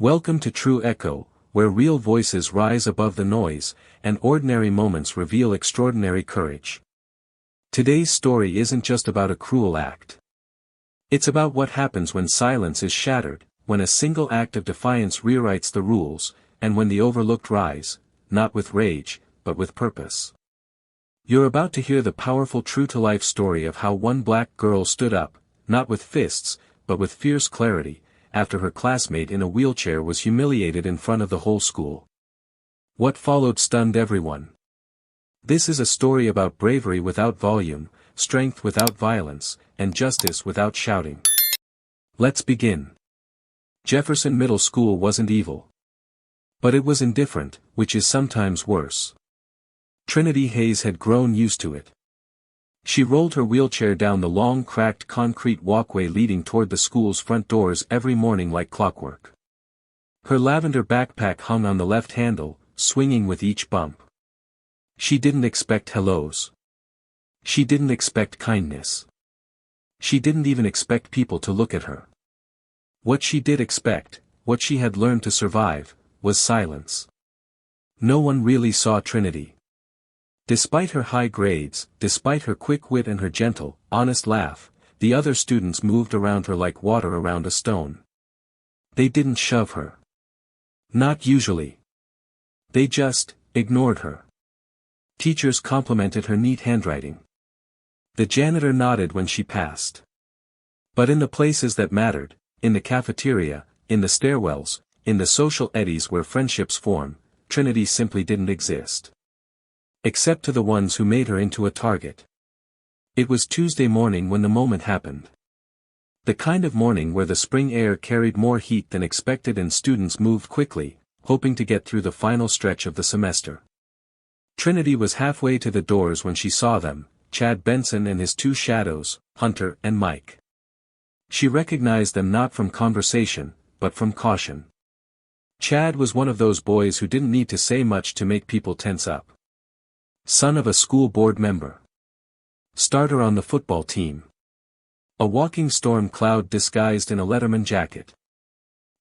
Welcome to True Echo, where real voices rise above the noise, and ordinary moments reveal extraordinary courage. Today's story isn't just about a cruel act. It's about what happens when silence is shattered, when a single act of defiance rewrites the rules, and when the overlooked rise, not with rage, but with purpose. You're about to hear the powerful true-to-life story of how one black girl stood up, not with fists, but with fierce clarity, after her classmate in a wheelchair was humiliated in front of the whole school. What followed stunned everyone. This is a story about bravery without volume, strength without violence, and justice without shouting. Let's begin. Jefferson Middle School wasn't evil. But it was indifferent, which is sometimes worse. Trinity Hayes had grown used to it. She rolled her wheelchair down the long cracked concrete walkway leading toward the school's front doors every morning like clockwork. Her lavender backpack hung on the left handle, swinging with each bump. She didn't expect hellos. She didn't expect kindness. She didn't even expect people to look at her. What she did expect, what she had learned to survive, was silence. No one really saw Trinity. Despite her high grades, despite her quick wit and her gentle, honest laugh, the other students moved around her like water around a stone. They didn't shove her. Not usually. They just ignored her. Teachers complimented her neat handwriting. The janitor nodded when she passed. But in the places that mattered, in the cafeteria, in the stairwells, in the social eddies where friendships form, Trinity simply didn't exist. Except to the ones who made her into a target. It was Tuesday morning when the moment happened. The kind of morning where the spring air carried more heat than expected and students moved quickly, hoping to get through the final stretch of the semester. Trinity was halfway to the doors when she saw them, Chad Benson and his two shadows, Hunter and Mike. She recognized them not from conversation, but from caution. Chad was one of those boys who didn't need to say much to make people tense up. Son of a school board member. Starter on the football team. A walking storm cloud disguised in a Letterman jacket.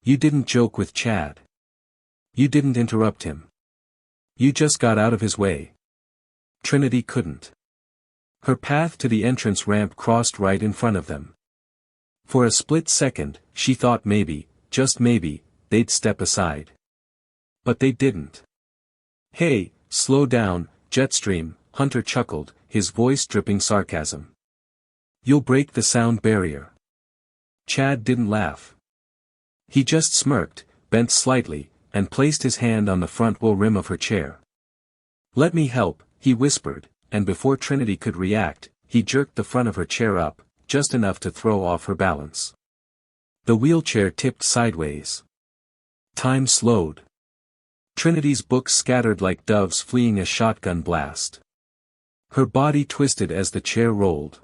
You didn't joke with Chad. You didn't interrupt him. You just got out of his way. Trinity couldn't. Her path to the entrance ramp crossed right in front of them. For a split second, she thought maybe, just maybe, they'd step aside. But they didn't. Hey, slow down, Jetstream, Hunter chuckled, his voice dripping sarcasm. You'll break the sound barrier. Chad didn't laugh. He just smirked, bent slightly, and placed his hand on the front row rim of her chair. Let me help, he whispered, and before Trinity could react, he jerked the front of her chair up, just enough to throw off her balance. The wheelchair tipped sideways. Time slowed. Trinity's books scattered like doves fleeing a shotgun blast. Her body twisted as the chair rolled.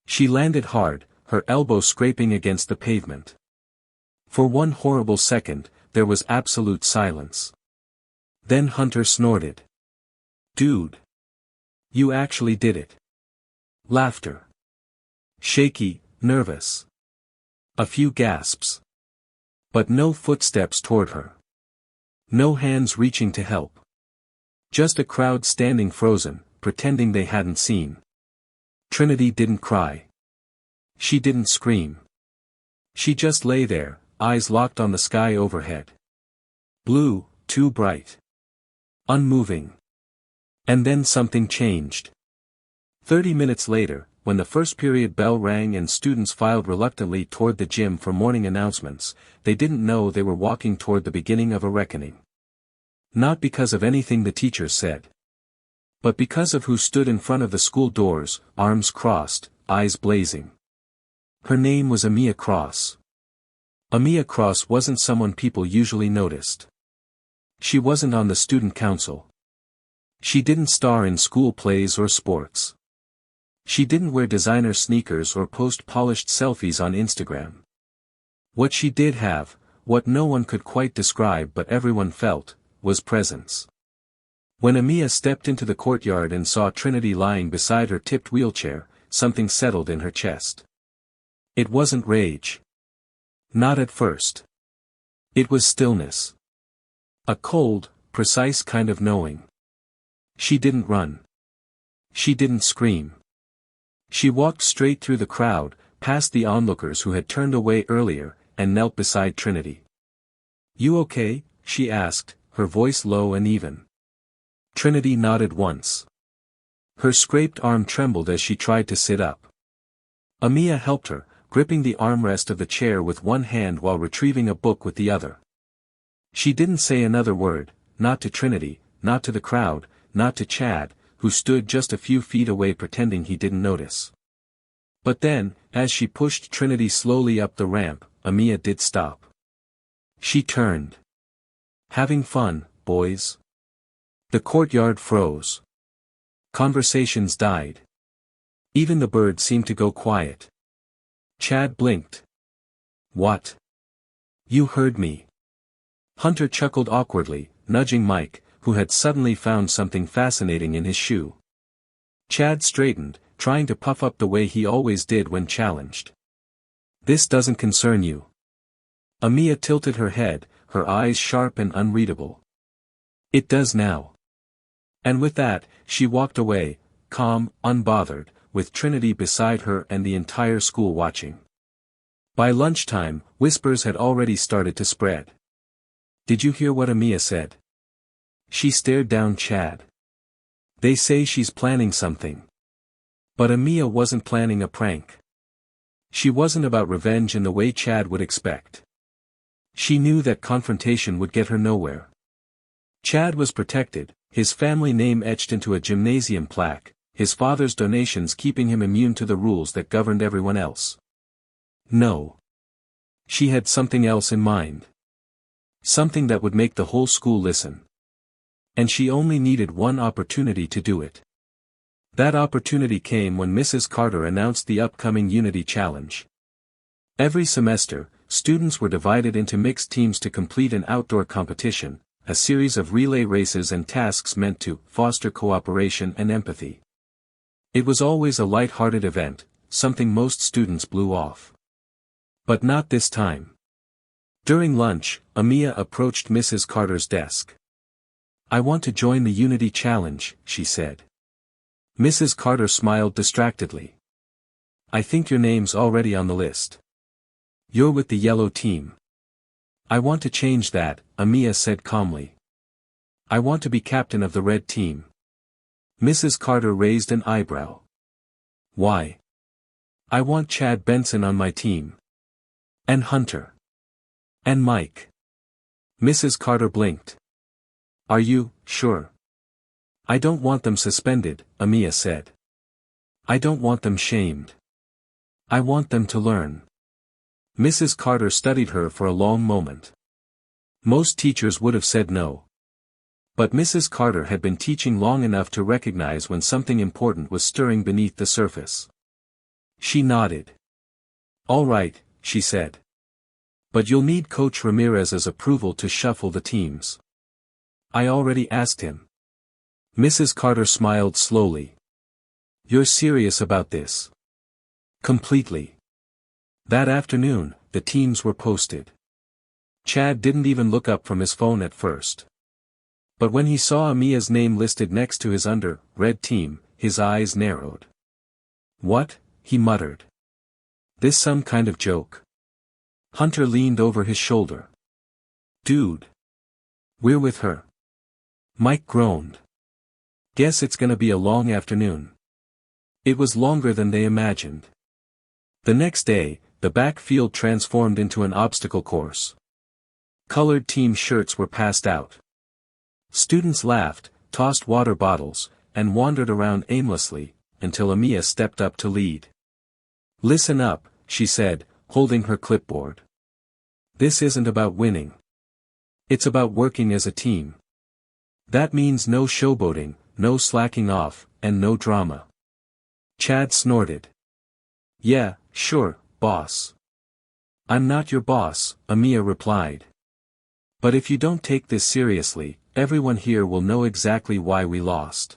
She landed hard, her elbow scraping against the pavement. For one horrible second, there was absolute silence. Then Hunter snorted. Dude. You actually did it. Laughter. Shaky, nervous. A few gasps. But no footsteps toward her. No hands reaching to help. Just a crowd standing frozen, pretending they hadn't seen. Trinity didn't cry. She didn't scream. She just lay there, eyes locked on the sky overhead. Blue, too bright. Unmoving. And then something changed. 30 minutes later, when the first period bell rang and students filed reluctantly toward the gym for morning announcements, they didn't know they were walking toward the beginning of a reckoning. Not because of anything the teachers said. But because of who stood in front of the school doors, arms crossed, eyes blazing. Her name was Amiia Cross. Amiia Cross wasn't someone people usually noticed. She wasn't on the student council. She didn't star in school plays or sports. She didn't wear designer sneakers or post polished selfies on Instagram. What she did have, what no one could quite describe but everyone felt, was presence. When Amiia stepped into the courtyard and saw Trinity lying beside her tipped wheelchair, something settled in her chest. It wasn't rage. Not at first. It was stillness. A cold, precise kind of knowing. She didn't run. She didn't scream. She walked straight through the crowd, past the onlookers who had turned away earlier, and knelt beside Trinity. "You okay?" she asked, her voice low and even. Trinity nodded once. Her scraped arm trembled as she tried to sit up. Amiia helped her, gripping the armrest of the chair with one hand while retrieving a book with the other. She didn't say another word, not to Trinity, not to the crowd, not to Chad, who stood just a few feet away pretending he didn't notice. But then, as she pushed Trinity slowly up the ramp, Amiia did stop. She turned. "Having fun, boys?" The courtyard froze. Conversations died. Even the birds seemed to go quiet. Chad blinked. "What?" "You heard me." Hunter chuckled awkwardly, nudging Mike, who had suddenly found something fascinating in his shoe. Chad straightened, trying to puff up the way he always did when challenged. "This doesn't concern you." Amiia tilted her head, her eyes sharp and unreadable. "It does now." And with that, she walked away, calm, unbothered, with Trinity beside her and the entire school watching. By lunchtime, whispers had already started to spread. "Did you hear what Amiia said?" She stared down Chad. "They say she's planning something." But Amiia wasn't planning a prank. She wasn't about revenge in the way Chad would expect. She knew that confrontation would get her nowhere. Chad was protected, his family name etched into a gymnasium plaque, his father's donations keeping him immune to the rules that governed everyone else. No. She had something else in mind. Something that would make the whole school listen. And she only needed one opportunity to do it. That opportunity came when Mrs. Carter announced the upcoming Unity Challenge. Every semester, students were divided into mixed teams to complete an outdoor competition, a series of relay races and tasks meant to foster cooperation and empathy. It was always a light-hearted event, something most students blew off. But not this time. During lunch, Amiia approached Mrs. Carter's desk. "I want to join the Unity Challenge," she said. Mrs. Carter smiled distractedly. "I think your name's already on the list. You're with the yellow team." "I want to change that," Amiia said calmly. "I want to be captain of the red team." Mrs. Carter raised an eyebrow. "Why?" "I want Chad Benson on my team. And Hunter. And Mike." Mrs. Carter blinked. "Are you sure?" "I don't want them suspended," Amiia said. "I don't want them shamed. I want them to learn." Mrs. Carter studied her for a long moment. Most teachers would have said no. But Mrs. Carter had been teaching long enough to recognize when something important was stirring beneath the surface. She nodded. "All right," she said. "But you'll need Coach Ramirez's approval to shuffle the teams." "I already asked him." Mrs. Carter smiled slowly. "You're serious about this?" "Completely." That afternoon, the teams were posted. Chad didn't even look up from his phone at first. But when he saw Amia's name listed next to his red team, his eyes narrowed. "What?" he muttered. "This some kind of joke?" Hunter leaned over his shoulder. "Dude. We're with her." Mike groaned. "Guess it's gonna be a long afternoon." It was longer than they imagined. The next day, the backfield transformed into an obstacle course. Colored team shirts were passed out. Students laughed, tossed water bottles, and wandered around aimlessly, until Amiia stepped up to lead. "Listen up," she said, holding her clipboard. "This isn't about winning. It's about working as a team. That means no showboating, no slacking off, and no drama." Chad snorted. "Yeah, sure, boss." "I'm not your boss," Amiia replied. "But if you don't take this seriously, everyone here will know exactly why we lost."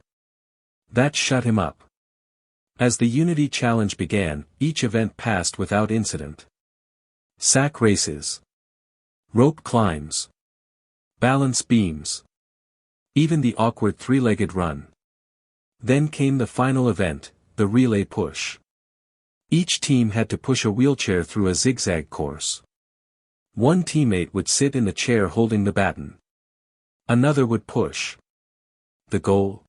That shut him up. As the Unity Challenge began, each event passed without incident. Sack races. Rope climbs. Balance beams. Even the awkward three-legged run. Then came the final event, the relay push. Each team had to push a wheelchair through a zigzag course. One teammate would sit in the chair holding the baton. Another would push. The goal?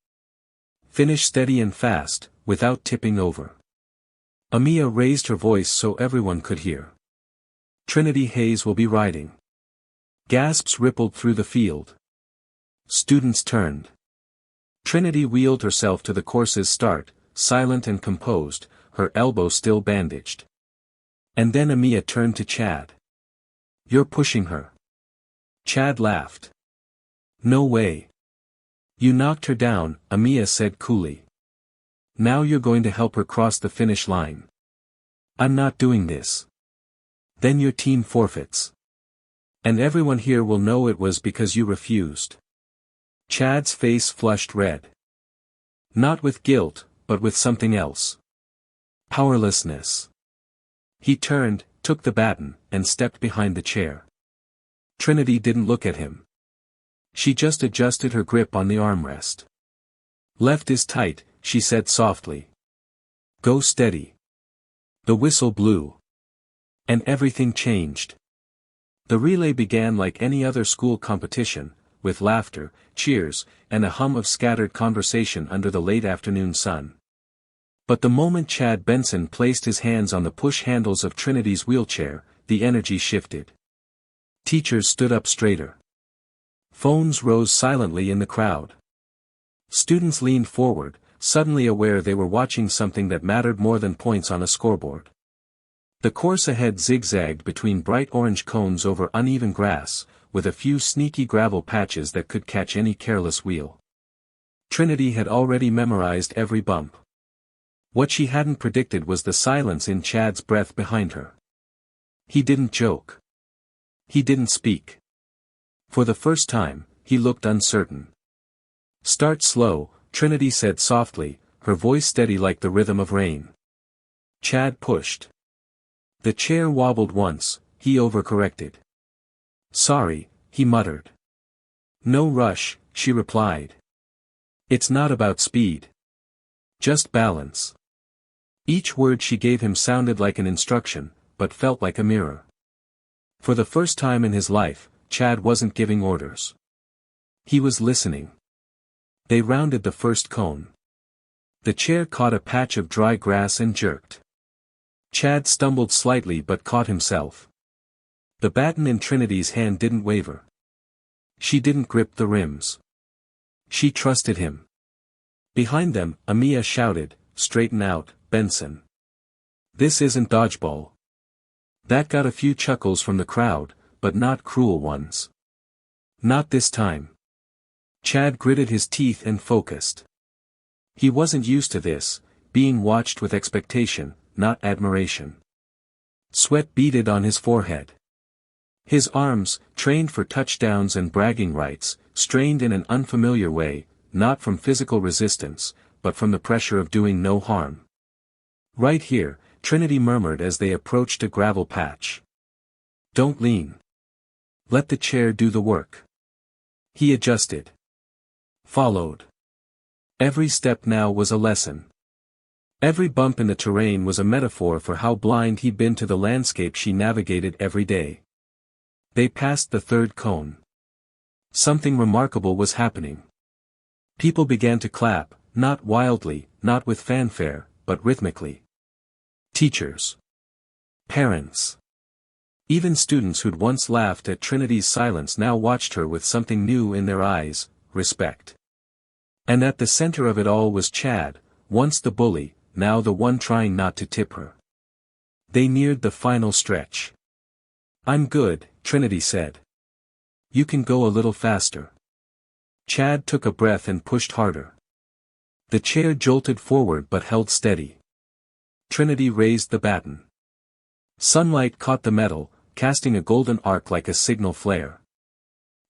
Finish steady and fast, without tipping over. Amiia raised her voice so everyone could hear. Trinity Hayes will be riding. Gasps rippled through the field. Students turned. Trinity wheeled herself to the course's start, silent and composed, her elbow still bandaged. And then Amiia turned to Chad. "You're pushing her." Chad laughed. "No way. You knocked her down," Amiia said coolly. "Now you're going to help her cross the finish line." "I'm not doing this." "Then your team forfeits. And everyone here will know it was because you refused." Chad's face flushed red. Not with guilt, but with something else. Powerlessness. He turned, took the baton, and stepped behind the chair. Trinity didn't look at him. She just adjusted her grip on the armrest. "Left is tight," she said softly. "Go steady." The whistle blew. And everything changed. The relay began like any other school competition, with laughter, cheers, and a hum of scattered conversation under the late afternoon sun. But the moment Chad Benson placed his hands on the push handles of Trinity's wheelchair, the energy shifted. Teachers stood up straighter. Phones rose silently in the crowd. Students leaned forward, suddenly aware they were watching something that mattered more than points on a scoreboard. The course ahead zigzagged between bright orange cones over uneven grass, with a few sneaky gravel patches that could catch any careless wheel. Trinity had already memorized every bump. What she hadn't predicted was the silence in Chad's breath behind her. He didn't joke. He didn't speak. For the first time, he looked uncertain. "Start slow," Trinity said softly, her voice steady like the rhythm of rain. Chad pushed. The chair wobbled once, he overcorrected. "Sorry," he muttered. "No rush," she replied. "It's not about speed. Just balance." Each word she gave him sounded like an instruction, but felt like a mirror. For the first time in his life, Chad wasn't giving orders. He was listening. They rounded the first cone. The chair caught a patch of dry grass and jerked. Chad stumbled slightly but caught himself. The baton in Trinity's hand didn't waver. She didn't grip the rims. She trusted him. Behind them, Amiia shouted, "Straighten out, Benson. This isn't dodgeball." That got a few chuckles from the crowd, but not cruel ones. Not this time. Chad gritted his teeth and focused. He wasn't used to this, being watched with expectation, not admiration. Sweat beaded on his forehead. His arms, trained for touchdowns and bragging rights, strained in an unfamiliar way, not from physical resistance, but from the pressure of doing no harm. "Right here," Trinity murmured as they approached a gravel patch. "Don't lean. Let the chair do the work." He adjusted. Followed. Every step now was a lesson. Every bump in the terrain was a metaphor for how blind he'd been to the landscape she navigated every day. They passed the third cone. Something remarkable was happening. People began to clap, not wildly, not with fanfare, but rhythmically. Teachers. Parents. Even students who'd once laughed at Trinity's silence now watched her with something new in their eyes, respect. And at the center of it all was Chad, once the bully, now the one trying not to tip her. They neared the final stretch. "I'm good," Trinity said. "You can go a little faster." Chad took a breath and pushed harder. The chair jolted forward but held steady. Trinity raised the baton. Sunlight caught the metal, casting a golden arc like a signal flare.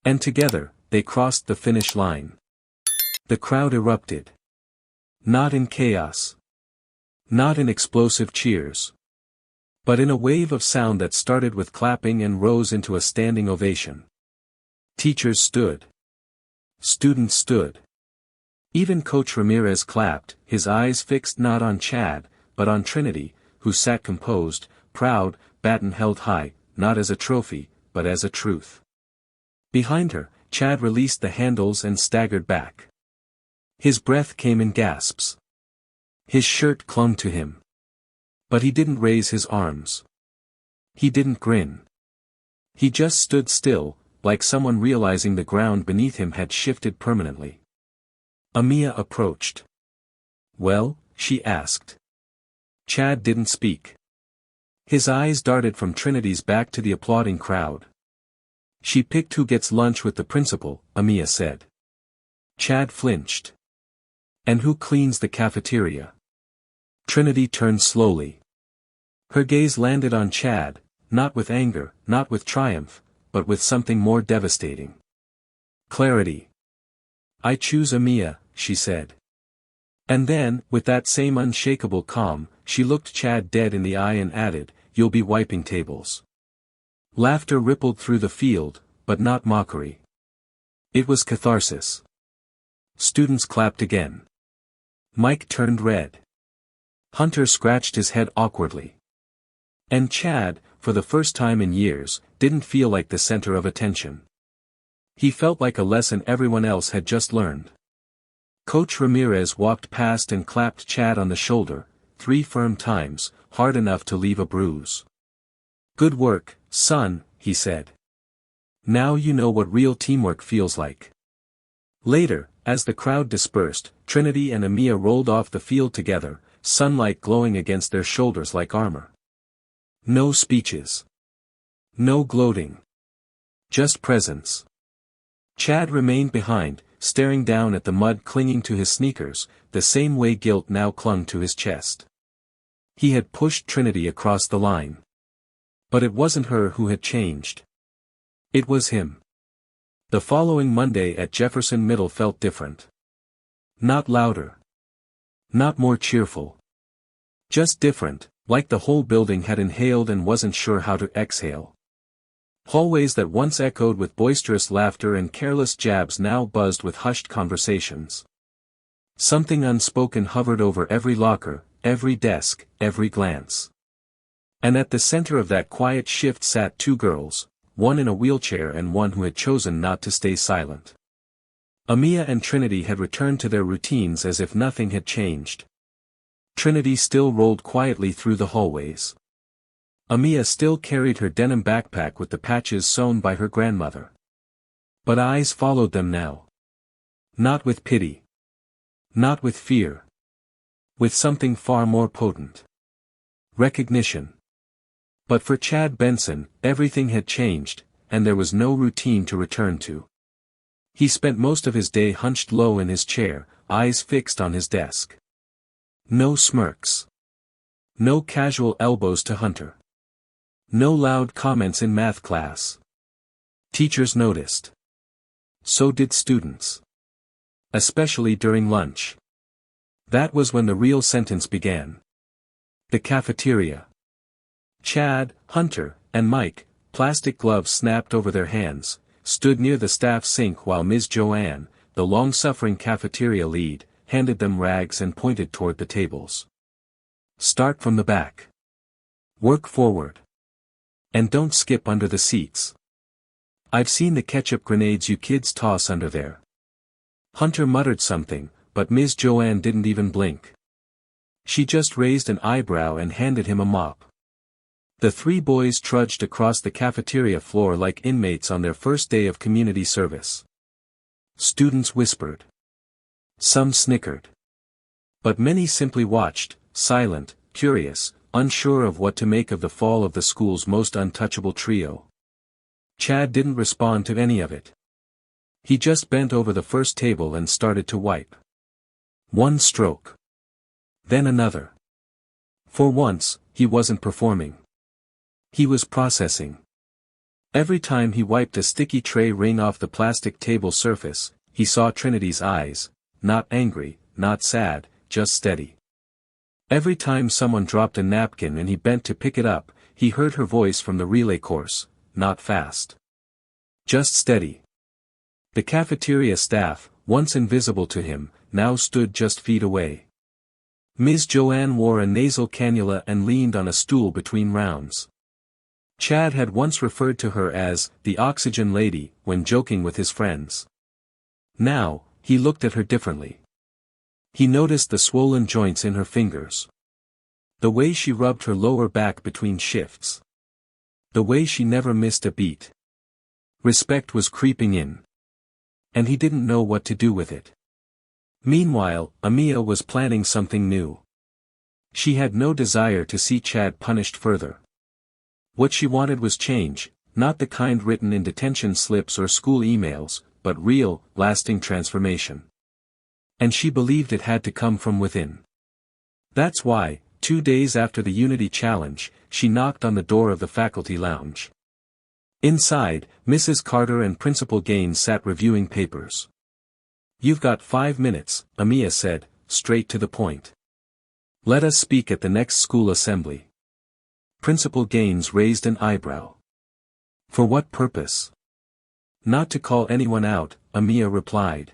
And together, they crossed the finish line. The crowd erupted. Not in chaos. Not in explosive cheers. but in a wave of sound that started with clapping and rose into a standing ovation. Teachers stood. Students stood. Even Coach Ramirez clapped, his eyes fixed not on Chad, but on Trinity, who sat composed, proud, baton held high, not as a trophy, but as a truth. Behind her, Chad released the handles and staggered back. His breath came in gasps. His shirt clung to him. But he didn't raise his arms. He didn't grin. He just stood still, like someone realizing the ground beneath him had shifted permanently. Amiia approached. "Well?" she asked. Chad didn't speak. His eyes darted from Trinity's back to the applauding crowd. "She picked who gets lunch with the principal," Amiia said. Chad flinched. "And who cleans the cafeteria?" Trinity turned slowly. Her gaze landed on Chad, not with anger, not with triumph, but with something more devastating. Clarity. "I choose Amiia," she said. And then, with that same unshakable calm, she looked Chad dead in the eye and added, "You'll be wiping tables." Laughter rippled through the field, but not mockery. It was catharsis. Students clapped again. Mike turned red. Hunter scratched his head awkwardly. And Chad, for the first time in years, didn't feel like the center of attention. He felt like a lesson everyone else had just learned. Coach Ramirez walked past and clapped Chad on the shoulder, 3 firm times, hard enough to leave a bruise. "Good work, son," he said. "Now you know what real teamwork feels like." Later, as the crowd dispersed, Trinity and Amiia rolled off the field together, sunlight glowing against their shoulders like armor. No speeches. No gloating. Just presence. Chad remained behind, staring down at the mud clinging to his sneakers, the same way guilt now clung to his chest. He had pushed Trinity across the line. But it wasn't her who had changed. It was him. The following Monday at Jefferson Middle felt different. Not louder. Not more cheerful. Just different, like the whole building had inhaled and wasn't sure how to exhale. Hallways that once echoed with boisterous laughter and careless jabs now buzzed with hushed conversations. Something unspoken hovered over every locker, every desk, every glance. And at the center of that quiet shift sat 2 girls, one in a wheelchair and one who had chosen not to stay silent. Amiia and Trinity had returned to their routines as if nothing had changed. Trinity still rolled quietly through the hallways. Amiia still carried her denim backpack with the patches sewn by her grandmother. But eyes followed them now. Not with pity. Not with fear. With something far more potent. Recognition. But for Chad Benson, everything had changed, and there was no routine to return to. He spent most of his day hunched low in his chair, eyes fixed on his desk. No smirks. No casual elbows to Hunter. No loud comments in math class. Teachers noticed. So did students. Especially during lunch. That was when the real sentence began. The cafeteria. Chad, Hunter, and Mike, plastic gloves snapped over their hands, stood near the staff sink while Ms. Joanne, the long-suffering cafeteria lead, handed them rags and pointed toward the tables. Start from the back. Work forward. And don't skip under the seats. I've seen the ketchup grenades you kids toss under there. Hunter muttered something, but Ms. Joanne didn't even blink. She just raised an eyebrow and handed him a mop. The 3 boys trudged across the cafeteria floor like inmates on their first day of community service. Students whispered. Some snickered. But many simply watched, silent, curious, unsure of what to make of the fall of the school's most untouchable trio. Chad didn't respond to any of it. He just bent over the first table and started to wipe. One stroke. Then another. For once, he wasn't performing. He was processing. Every time he wiped a sticky tray ring off the plastic table surface, he saw Trinity's eyes, not angry, not sad, just steady. Every time someone dropped a napkin and he bent to pick it up, he heard her voice from the relay course, not fast. Just steady. The cafeteria staff, once invisible to him, now stood just feet away. Ms. Joanne wore a nasal cannula and leaned on a stool between rounds. Chad had once referred to her as the oxygen lady when joking with his friends. Now, he looked at her differently. He noticed the swollen joints in her fingers. The way she rubbed her lower back between shifts. The way she never missed a beat. Respect was creeping in. And he didn't know what to do with it. Meanwhile, Amiia was planning something new. She had no desire to see Chad punished further. What she wanted was change, not the kind written in detention slips or school emails, but real, lasting transformation. And she believed it had to come from within. That's why, 2 days after the Unity Challenge, she knocked on the door of the faculty lounge. Inside, Mrs. Carter and Principal Gaines sat reviewing papers. "You've got 5 minutes," Amiia said, straight to the point. "Let us speak at the next school assembly." Principal Gaines raised an eyebrow. "For what purpose?" "Not to call anyone out," Amiia replied.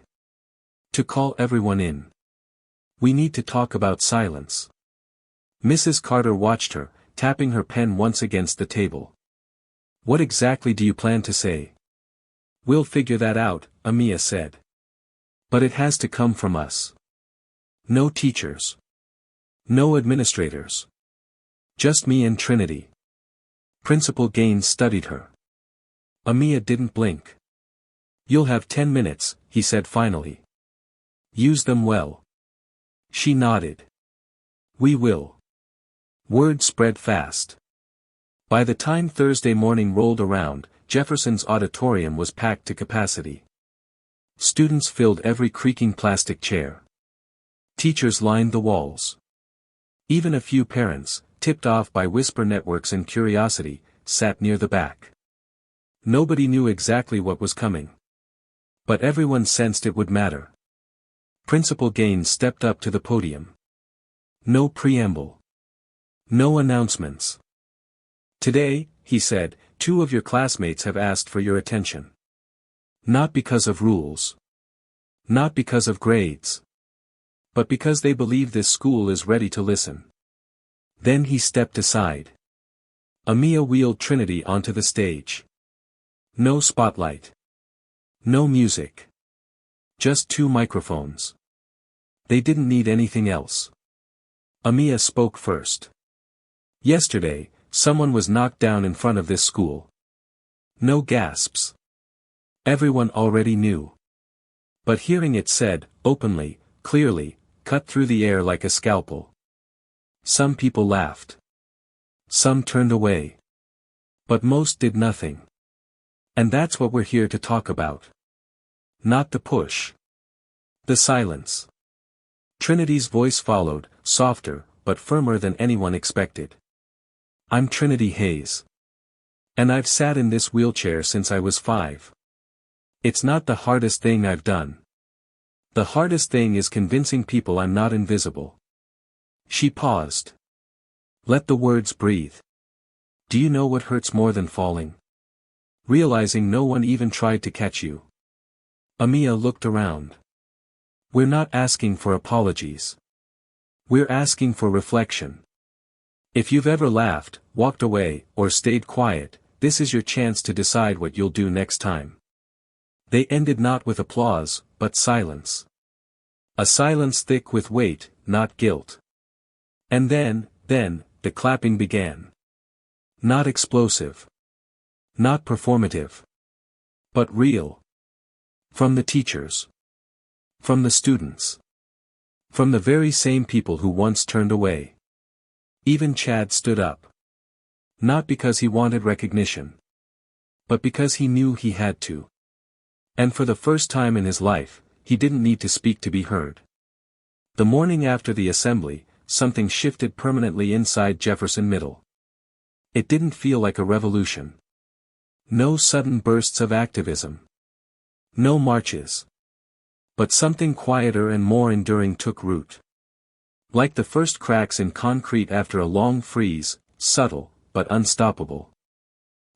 "To call everyone in. We need to talk about silence." Mrs. Carter watched her, tapping her pen once against the table. "What exactly do you plan to say?" "We'll figure that out," Amiia said. "But it has to come from us. No teachers. No administrators. Just me and Trinity." Principal Gaines studied her. Amiia didn't blink. "You'll have 10 minutes, he said finally. "Use them well." She nodded. "We will." Word spread fast. By the time Thursday morning rolled around, Jefferson's auditorium was packed to capacity. Students filled every creaking plastic chair. Teachers lined the walls. Even a few parents, tipped off by whisper networks and curiosity, sat near the back. Nobody knew exactly what was coming. But everyone sensed it would matter. Principal Gaines stepped up to the podium. No preamble. No announcements. "Today," he said, "2 of your classmates have asked for your attention. Not because of rules. Not because of grades. But because they believe this school is ready to listen." Then he stepped aside. Amiia wheeled Trinity onto the stage. No spotlight. No music. Just 2 microphones. They didn't need anything else. Amiia spoke first. "Yesterday, someone was knocked down in front of this school." No gasps. Everyone already knew. But hearing it said, openly, clearly, cut through the air like a scalpel. Some people laughed. Some turned away. But most did nothing. And that's what we're here to talk about. Not the push. The silence. Trinity's voice followed, softer, but firmer than anyone expected. "I'm Trinity Hayes. And I've sat in this wheelchair since I was 5. It's not the hardest thing I've done. The hardest thing is convincing people I'm not invisible." She paused. Let the words breathe. "Do you know what hurts more than falling? Realizing no one even tried to catch you." Amiia looked around. "We're not asking for apologies. We're asking for reflection. If you've ever laughed, walked away, or stayed quiet, this is your chance to decide what you'll do next time." They ended not with applause, but silence. A silence thick with weight, not guilt. And then, the clapping began. Not explosive. Not performative. But real. From the teachers. From the students. From the very same people who once turned away. Even Chad stood up. Not because he wanted recognition. But because he knew he had to. And for the first time in his life, he didn't need to speak to be heard. The morning after the assembly, something shifted permanently inside Jefferson Middle. It didn't feel like a revolution. No sudden bursts of activism. No marches. But something quieter and more enduring took root. Like the first cracks in concrete after a long freeze, subtle, but unstoppable.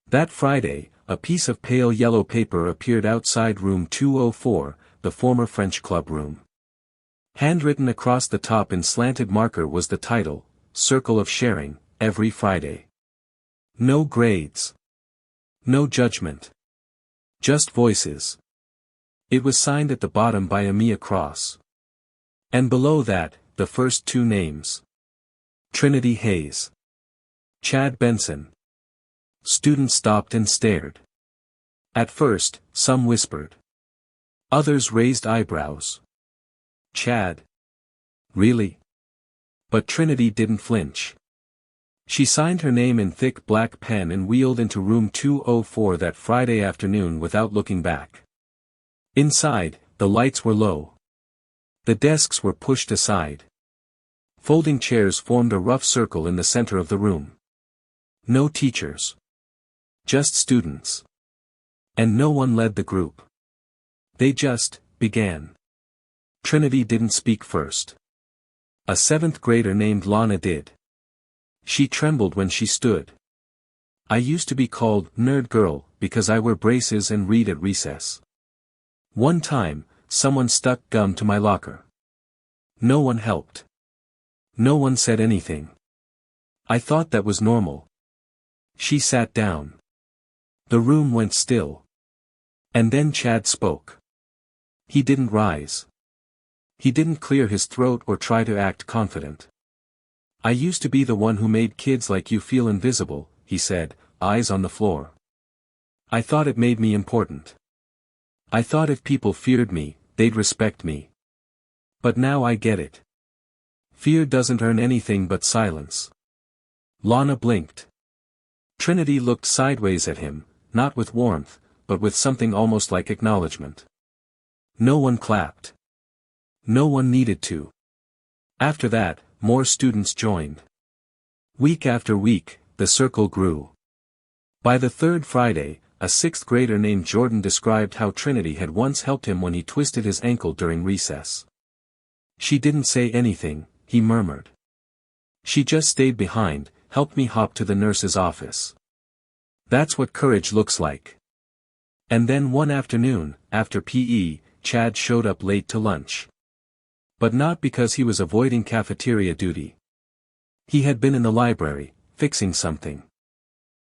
That Friday, a piece of pale yellow paper appeared outside room 204, the former French club room. Handwritten across the top in slanted marker was the title, Circle of Sharing, every Friday. No grades. No judgment. Just voices. It was signed at the bottom by Amiia Cross. And below that, the first two names. Trinity Hayes. Chad Benson. Students stopped and stared. At first, some whispered. Others raised eyebrows. Chad? Really? But Trinity didn't flinch. She signed her name in thick black pen and wheeled into room 204 that Friday afternoon without looking back. Inside, the lights were low. The desks were pushed aside. Folding chairs formed a rough circle in the center of the room. No teachers. Just students. And no one led the group. They just began. Trinity didn't speak first. A seventh grader named Lana did. She trembled when she stood. I used to be called Nerd Girl because I wear braces and read at recess. One time, someone stuck gum to my locker. No one helped. No one said anything. I thought that was normal. She sat down. The room went still. And then Chad spoke. He didn't rise. He didn't clear his throat or try to act confident. I used to be the one who made kids like you feel invisible, he said, eyes on the floor. I thought it made me important. I thought if people feared me, they'd respect me. But now I get it. Fear doesn't earn anything but silence. Lana blinked. Trinity looked sideways at him, not with warmth, but with something almost like acknowledgement. No one clapped. No one needed to. After that, more students joined. Week after week, the circle grew. By the third Friday, a sixth grader named Jordan described how Trinity had once helped him when he twisted his ankle during recess. She didn't say anything, he murmured. She just stayed behind, helped me hop to the nurse's office. That's what courage looks like. And then one afternoon, after PE, Chad showed up late to lunch. But not because he was avoiding cafeteria duty. He had been in the library, fixing something.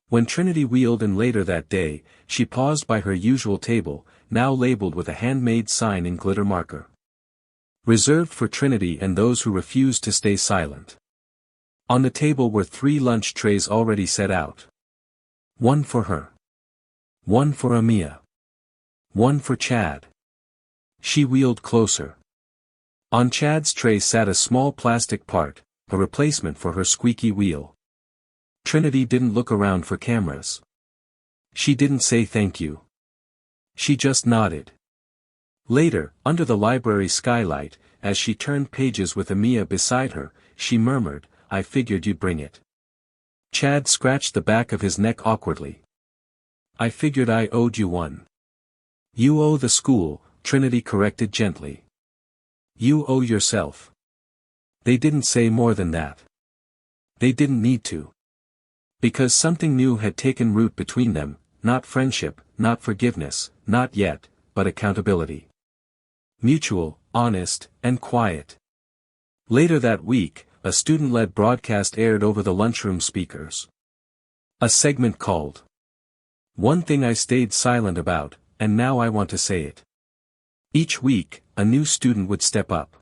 When Trinity wheeled in later that day, she paused by her usual table, now labeled with a handmade sign in glitter marker. Reserved for Trinity and those who refused to stay silent. On the table were 3 lunch trays already set out. One for her. One for Amiia. One for Chad. She wheeled closer. On Chad's tray sat a small plastic part, a replacement for her squeaky wheel. Trinity didn't look around for cameras. She didn't say thank you. She just nodded. Later, under the library skylight, as she turned pages with Amiia beside her, she murmured, I figured you'd bring it. Chad scratched the back of his neck awkwardly. I figured I owed you one. You owe the school, Trinity corrected gently. You owe yourself. They didn't say more than that. They didn't need to. Because something new had taken root between them, not friendship, not forgiveness, not yet, but accountability. Mutual, honest, and quiet. Later that week, a student-led broadcast aired over the lunchroom speakers. A segment called One Thing I Stayed Silent About, and Now I Want to Say It. Each week, a new student would step up.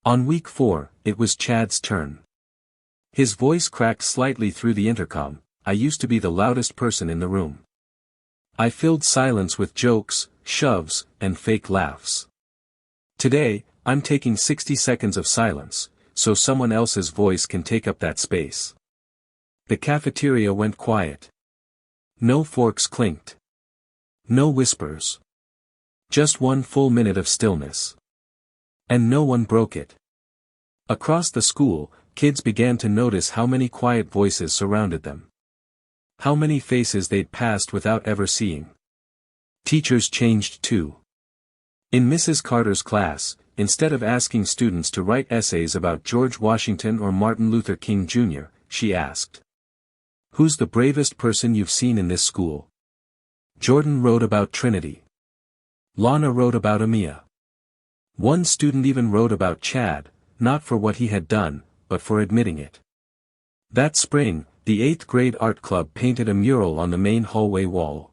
On week 4, it was Chad's turn. His voice cracked slightly through the intercom, I used to be the loudest person in the room. I filled silence with jokes, shoves, and fake laughs. Today, I'm taking 60 seconds of silence, so someone else's voice can take up that space. The cafeteria went quiet. No forks clinked. No whispers. Just 1 full minute of stillness. And no one broke it. Across the school, kids began to notice how many quiet voices surrounded them. How many faces they'd passed without ever seeing. Teachers changed too. In Mrs. Carter's class, instead of asking students to write essays about George Washington or Martin Luther King Jr., she asked, Who's the bravest person you've seen in this school? Jordan wrote about Trinity. Lana wrote about Amiia. One student even wrote about Chad, not for what he had done, but for admitting it. That spring, the 8th grade art club painted a mural on the main hallway wall.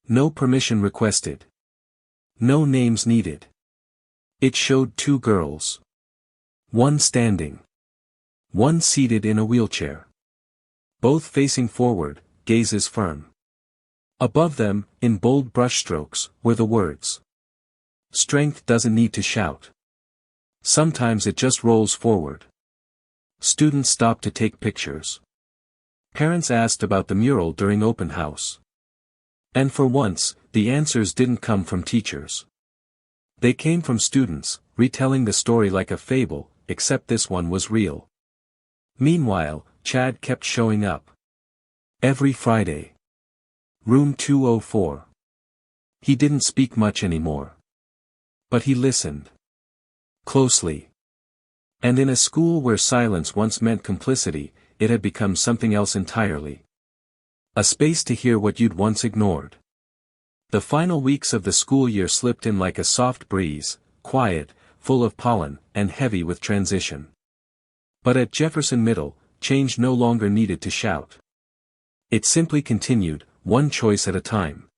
No permission requested. No names needed. It showed 2 girls. One standing. One seated in a wheelchair. Both facing forward, gazes firm. Above them, in bold brushstrokes, were the words. Strength doesn't need to shout. Sometimes it just rolls forward. Students stopped to take pictures. Parents asked about the mural during open house. And for once, the answers didn't come from teachers. They came from students, retelling the story like a fable, except this one was real. Meanwhile, Chad kept showing up. Every Friday. Room 204. He didn't speak much anymore. But he listened. Closely. And in a school where silence once meant complicity, it had become something else entirely. A space to hear what you'd once ignored. The final weeks of the school year slipped in like a soft breeze, quiet, full of pollen, and heavy with transition. But at Jefferson Middle, change no longer needed to shout. It simply continued, one choice at a time.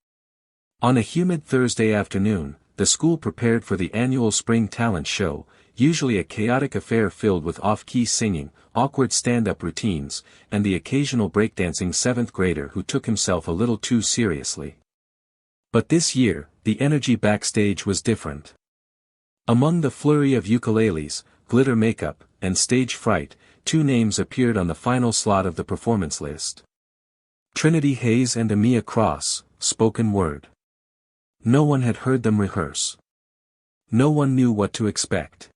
On a humid Thursday afternoon, the school prepared for the annual spring talent show, usually a chaotic affair filled with off-key singing, awkward stand-up routines, and the occasional breakdancing 7th grader who took himself a little too seriously. But this year, the energy backstage was different. Among the flurry of ukuleles, glitter makeup, and stage fright, 2 names appeared on the final slot of the performance list. Trinity Hayes and Amiia Cross, spoken word. No one had heard them rehearse. No one knew what to expect.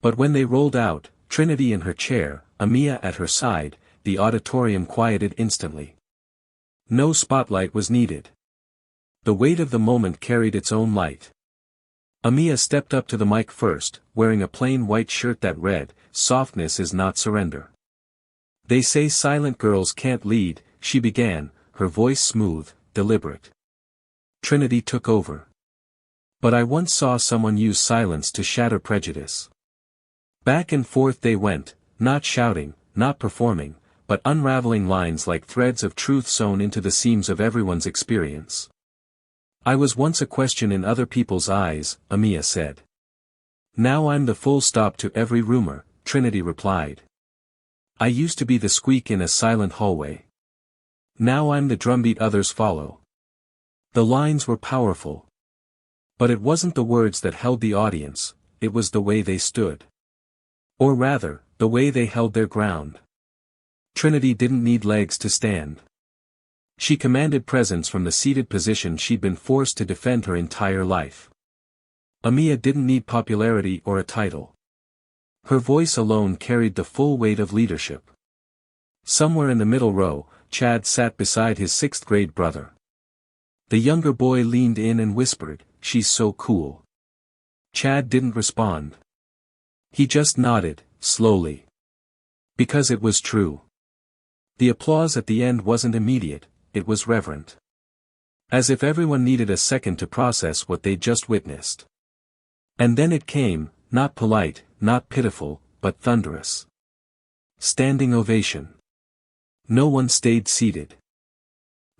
But when they rolled out, Trinity in her chair, Amiia at her side, the auditorium quieted instantly. No spotlight was needed. The weight of the moment carried its own light. Amiia stepped up to the mic first, wearing a plain white shirt that read, "Softness is not surrender." They say silent girls can't lead, she began, her voice smooth, deliberate. Trinity took over. But I once saw someone use silence to shatter prejudice. Back and forth they went, not shouting, not performing, but unraveling lines like threads of truth sewn into the seams of everyone's experience. I was once a question in other people's eyes, Amiia said. Now I'm the full stop to every rumor, Trinity replied. I used to be the squeak in a silent hallway. Now I'm the drumbeat others follow. The lines were powerful. But it wasn't the words that held the audience, it was the way they stood. Or rather, the way they held their ground. Trinity didn't need legs to stand. She commanded presence from the seated position she'd been forced to defend her entire life. Amiia didn't need popularity or a title. Her voice alone carried the full weight of leadership. Somewhere in the middle row, Chad sat beside his 6th grade brother. The younger boy leaned in and whispered, "She's so cool." Chad didn't respond. He just nodded, slowly. Because it was true. The applause at the end wasn't immediate, it was reverent. As if everyone needed a second to process what they'd just witnessed. And then it came, not polite, not pitiful, but thunderous. Standing ovation. No one stayed seated.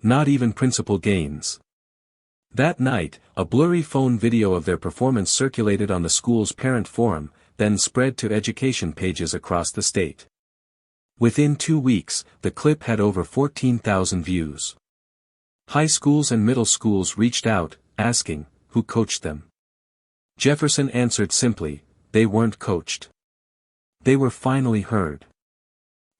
Not even Principal Gaines. That night, a blurry phone video of their performance circulated on the school's parent forum, then spread to education pages across the state. Within 2 weeks, the clip had over 14,000 views. High schools and middle schools reached out, asking, who coached them? Jefferson answered simply, they weren't coached. They were finally heard.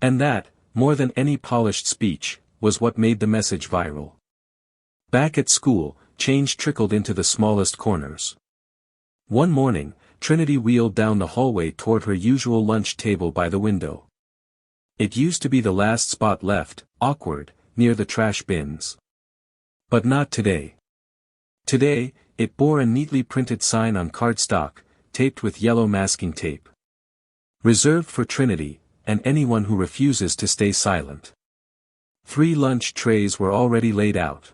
And that, more than any polished speech, was what made the message viral. Back at school, change trickled into the smallest corners. One morning, Trinity wheeled down the hallway toward her usual lunch table by the window. It used to be the last spot left, awkward, near the trash bins. But not today. Today, it bore a neatly printed sign on cardstock, taped with yellow masking tape. Reserved for Trinity, and anyone who refuses to stay silent. 3 lunch trays were already laid out.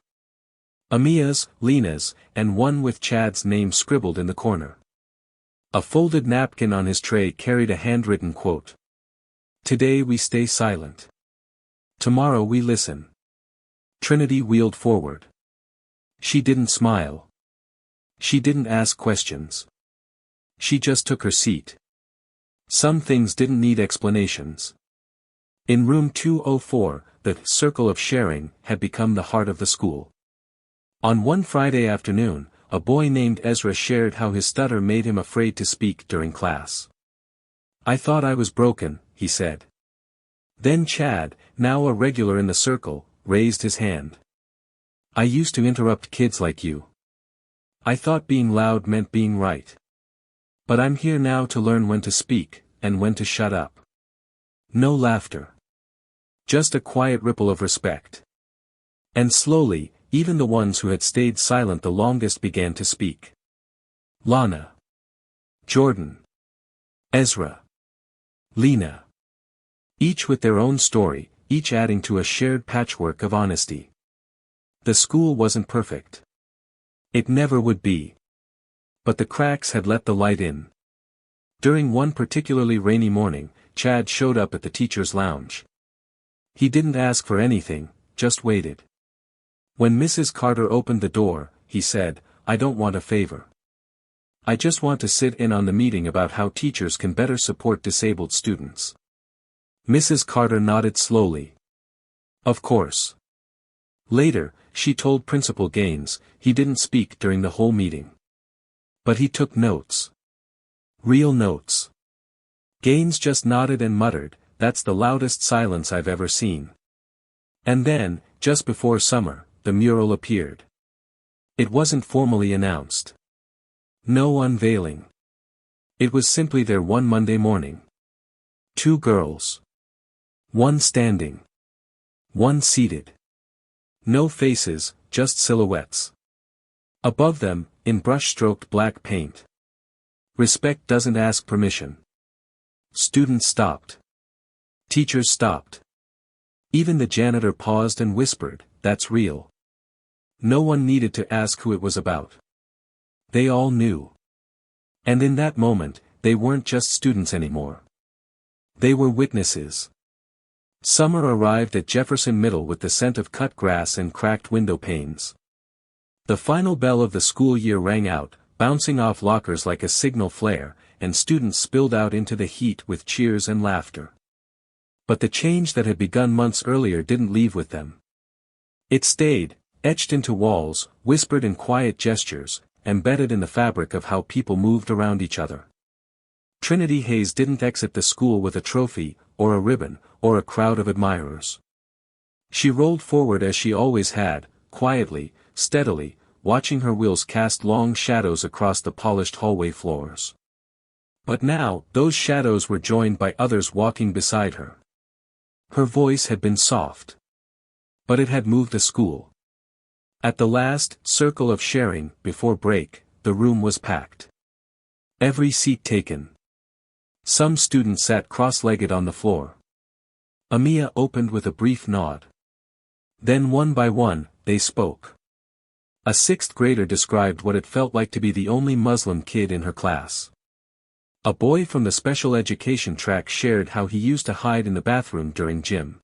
Amia's, Lena's, and one with Chad's name scribbled in the corner. A folded napkin on his tray carried a handwritten quote. "Today we stay silent. Tomorrow we listen." Trinity wheeled forward. She didn't smile. She didn't ask questions. She just took her seat. Some things didn't need explanations. In room 204, the circle of sharing had become the heart of the school. On one Friday afternoon, a boy named Ezra shared how his stutter made him afraid to speak during class. "I thought I was broken," he said. Then Chad, now a regular in the circle, raised his hand. "I used to interrupt kids like you. I thought being loud meant being right. But I'm here now to learn when to speak, and when to shut up." No laughter. Just a quiet ripple of respect. And slowly, even the ones who had stayed silent the longest began to speak. Lana. Jordan. Ezra. Lena. Each with their own story, each adding to a shared patchwork of honesty. The school wasn't perfect. It never would be. But the cracks had let the light in. During one particularly rainy morning, Chad showed up at the teacher's lounge. He didn't ask for anything, just waited. When Mrs. Carter opened the door, he said, "I don't want a favor. I just want to sit in on the meeting about how teachers can better support disabled students." Mrs. Carter nodded slowly. "Of course." Later, she told Principal Gaines, he didn't speak during the whole meeting. But he took notes. Real notes. Gaines just nodded and muttered, "That's the loudest silence I've ever seen." And then, just before summer, the mural appeared. It wasn't formally announced. No unveiling. It was simply there one Monday morning. 2 girls. One standing. One seated. No faces, just silhouettes. Above them, in brush-stroked black paint. "Respect doesn't ask permission." Students stopped. Teachers stopped. Even the janitor paused and whispered, "That's real." No one needed to ask who it was about. They all knew. And in that moment, they weren't just students anymore. They were witnesses. Summer arrived at Jefferson Middle with the scent of cut grass and cracked window panes. The final bell of the school year rang out, bouncing off lockers like a signal flare, and students spilled out into the heat with cheers and laughter. But the change that had begun months earlier didn't leave with them. It stayed, etched into walls, whispered in quiet gestures, embedded in the fabric of how people moved around each other. Trinity Hayes didn't exit the school with a trophy, or a ribbon, or a crowd of admirers. She rolled forward as she always had, quietly, steadily, watching her wheels cast long shadows across the polished hallway floors. But now, those shadows were joined by others walking beside her. Her voice had been soft. But it had moved the school. At the last circle of sharing, before break, the room was packed. Every seat taken. Some students sat cross-legged on the floor. Amiia opened with a brief nod. Then one by one, they spoke. A 6th grader described what it felt like to be the only Muslim kid in her class. A boy from the special education track shared how he used to hide in the bathroom during gym.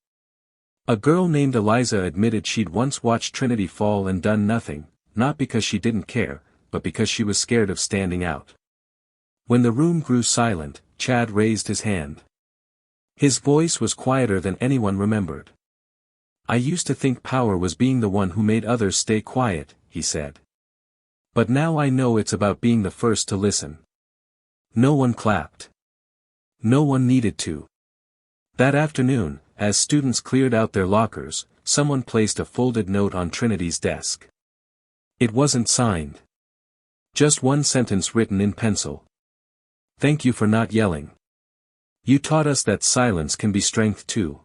A girl named Eliza admitted she'd once watched Trinity fall and done nothing, not because she didn't care, but because she was scared of standing out. When the room grew silent, Chad raised his hand. His voice was quieter than anyone remembered. "I used to think power was being the one who made others stay quiet," he said. "But now I know it's about being the first to listen." No one clapped. No one needed to. That afternoon, as students cleared out their lockers, someone placed a folded note on Trinity's desk. It wasn't signed. Just one sentence written in pencil. "Thank you for not yelling. You taught us that silence can be strength too."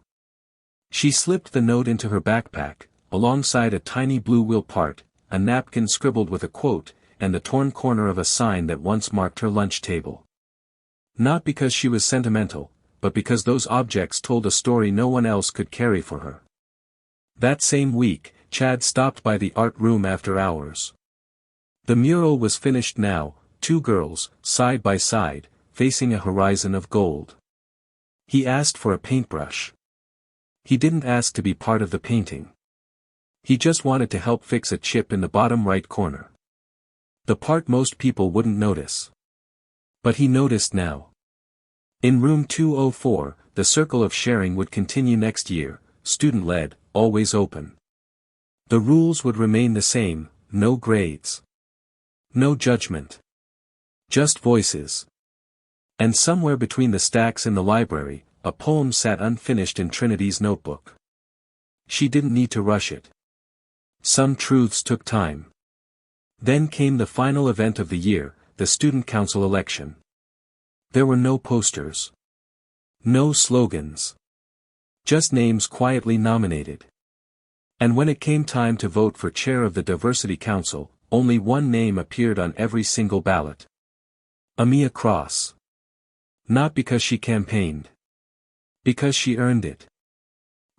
She slipped the note into her backpack, alongside a tiny blue will part, a napkin scribbled with a quote, and the torn corner of a sign that once marked her lunch table. Not because she was sentimental, but because those objects told a story no one else could carry for her. That same week, Chad stopped by the art room after hours. The mural was finished now, two girls, side by side, facing a horizon of gold. He asked for a paintbrush. He didn't ask to be part of the painting. He just wanted to help fix a chip in the bottom right corner. The part most people wouldn't notice. But he noticed now. In room 204, the circle of sharing would continue next year, student-led, always open. The rules would remain the same, no grades. No judgment. Just voices. And somewhere between the stacks in the library, a poem sat unfinished in Trinity's notebook. She didn't need to rush it. Some truths took time. Then came the final event of the year, the student council election. There were no posters. No slogans. Just names quietly nominated. And when it came time to vote for chair of the Diversity Council, only one name appeared on every single ballot. Amiia Cross. Not because she campaigned. Because she earned it.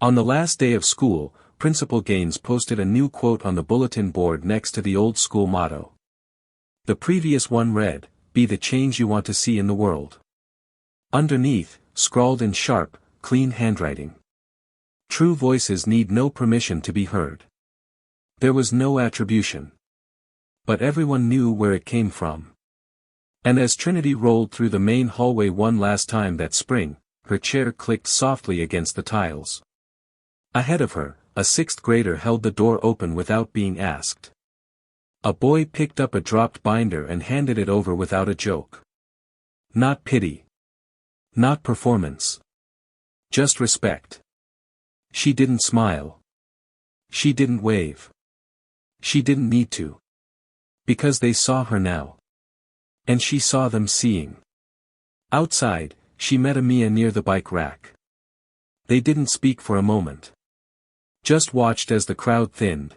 On the last day of school, Principal Gaines posted a new quote on the bulletin board next to the old school motto. The previous one read, "Be the change you want to see in the world." Underneath, scrawled in sharp, clean handwriting. True voices need no permission to be heard. There was no attribution. But everyone knew where it came from. And as Trinity rolled through the main hallway one last time that spring, her chair clicked softly against the tiles. Ahead of her, a sixth grader held the door open without being asked. A boy picked up a dropped binder and handed it over without a joke. Not pity. Not performance. Just respect. She didn't smile. She didn't wave. She didn't need to. Because they saw her now. And she saw them seeing. Outside, she met Amiia near the bike rack. They didn't speak for a moment. Just watched as the crowd thinned.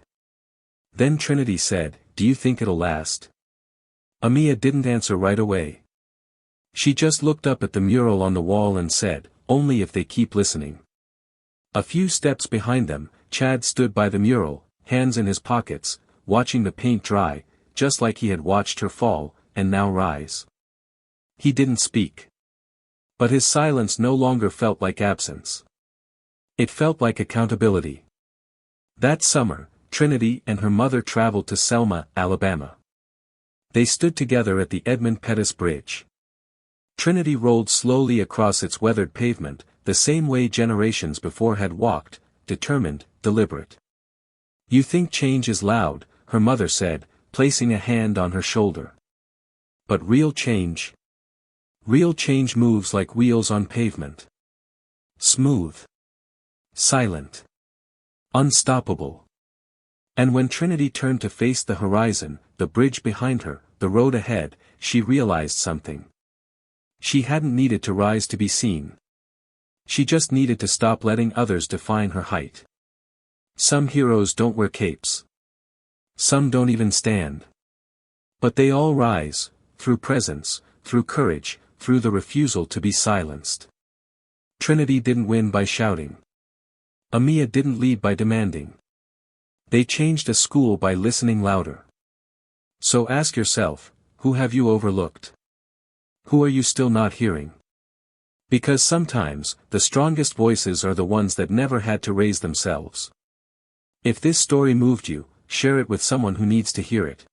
Then Trinity said, "Do you think it'll last?" Amiia didn't answer right away. She just looked up at the mural on the wall and said, "Only if they keep listening." A few steps behind them, Chad stood by the mural, hands in his pockets, watching the paint dry, just like he had watched her fall, and now rise. He didn't speak. But his silence no longer felt like absence. It felt like accountability. That summer, Trinity and her mother traveled to Selma, Alabama. They stood together at the Edmund Pettus Bridge. Trinity rolled slowly across its weathered pavement, the same way generations before had walked, determined, deliberate. "You think change is loud," her mother said, placing a hand on her shoulder. "But real change moves like wheels on pavement. Smooth. Silent. Unstoppable." And when Trinity turned to face the horizon, the bridge behind her, the road ahead, she realized something. She hadn't needed to rise to be seen. She just needed to stop letting others define her height. Some heroes don't wear capes. Some don't even stand. But they all rise, through presence, through courage, through the refusal to be silenced. Trinity didn't win by shouting. Amiia didn't lead by demanding. They changed a school by listening louder. So ask yourself, who have you overlooked? Who are you still not hearing? Because sometimes, the strongest voices are the ones that never had to raise themselves. If this story moved you, share it with someone who needs to hear it.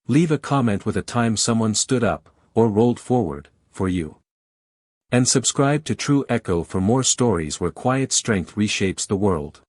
Leave a comment with a time someone stood up, or rolled forward, for you. And subscribe to True Echo for more stories where quiet strength reshapes the world.